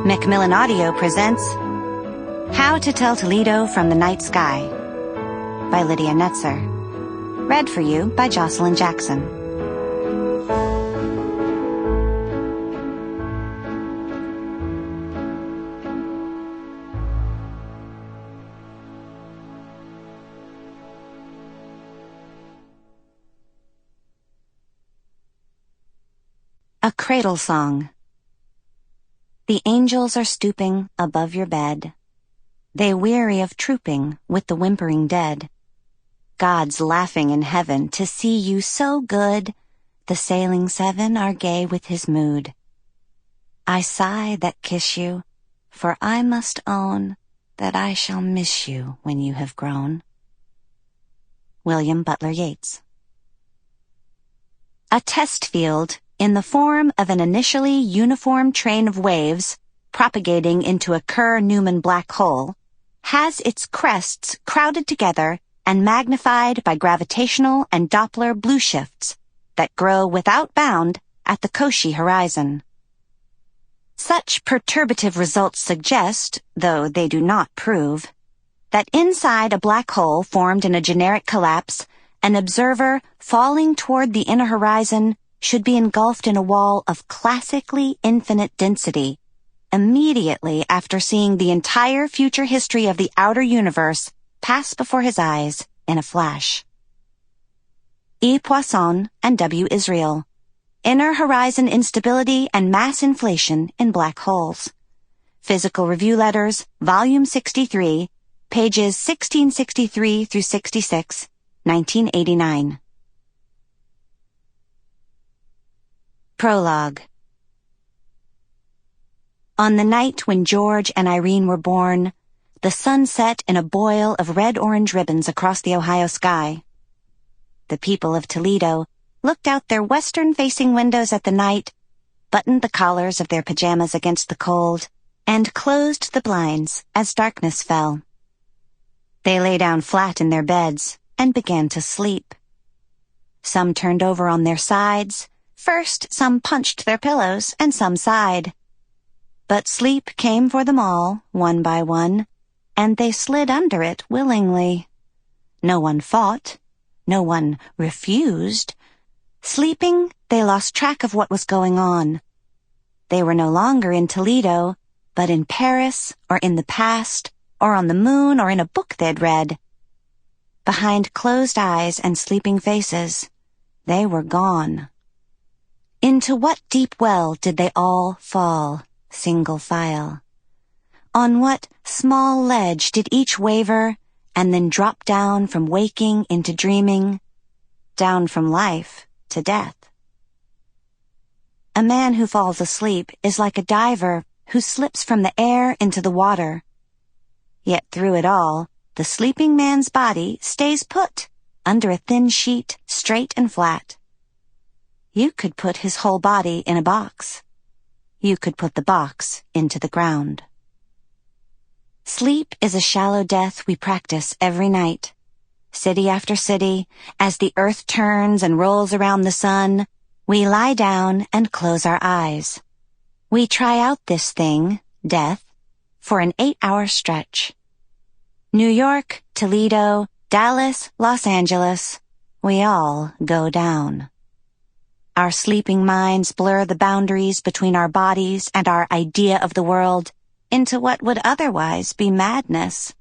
Macmillan Audio presents How to Tell Toledo from the Night Sky by Lydia Netzer. Read for you by Joshilyn Jackson. A Cradle Song. The angels are stooping above your bed. They weary of trooping with the whimpering dead. God's laughing in heaven to see you so good. The sailing seven are gay with his mood. I sigh that kiss you, for I must own that I shall miss you when you have grown. William Butler Yeats. A test field in the form of an initially uniform train of waves propagating into a Kerr-Newman black hole, has its crests crowded together and magnified by gravitational and Doppler blue shifts that grow without bound at the Cauchy horizon. Such perturbative results suggest, though they do not prove, that inside a black hole formed in a generic collapse, an observer falling toward the inner horizon should be engulfed in a wall of classically infinite density immediately after seeing the entire future history of the outer universe pass before his eyes in a flash. E. Poisson and W. Israel. Inner Horizon Instability and Mass Inflation in Black Holes. Physical Review Letters, Volume 63, pages 1663 through 66, 1989. Prologue. On the night when George and Irene were born, the sun set in a boil of red-orange ribbons across the Ohio sky. The people of Toledo looked out their western-facing windows at the night, buttoned the collars of their pajamas against the cold, and closed the blinds as darkness fell. They lay down flat in their beds and began to sleep. Some turned over on their sides. First, some punched their pillows, and some sighed. But sleep came for them all, one by one, and they slid under it willingly. No one fought. No one refused. Sleeping, they lost track of what was going on. They were no longer in Toledo, but in Paris, or in the past, or on the moon, or in a book they'd read. Behind closed eyes and sleeping faces, they were gone. Into what deep well did they all fall, single file? On what small ledge did each waver and then drop down from waking into dreaming, down from life to death? A man who falls asleep is like a diver who slips from the air into the water. Yet through it all, the sleeping man's body stays put under a thin sheet, straight and flat. You could put his whole body in a box. You could put the box into the ground. Sleep is a shallow death we practice every night. City after city, as the earth turns and rolls around the sun, we lie down and close our eyes. We try out this thing, death, for an 8-hour stretch. New York, Toledo, Dallas, Los Angeles, we all go down. Our sleeping minds blur the boundaries between our bodies and our idea of the world into what would otherwise be madness.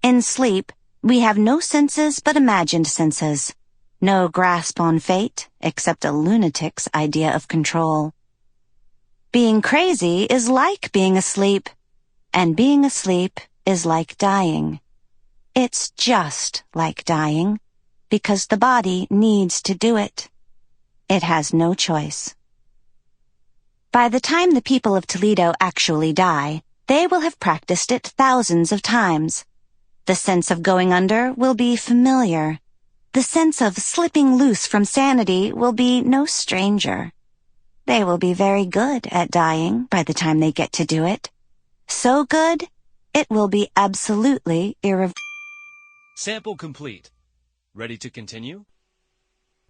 In sleep, we have no senses but imagined senses, no grasp on fate except a lunatic's idea of control. Being crazy is like being asleep, and being asleep is like dying. It's just like dying, because the body needs to do it. It has no choice. By the time the people of Toledo actually die, they will have practiced it thousands of times. The sense of going under will be familiar. The sense of slipping loose from sanity will be no stranger. They will be very good at dying by the time they get to do it. So good, it will be absolutely irreversible. Sample complete. Ready to continue?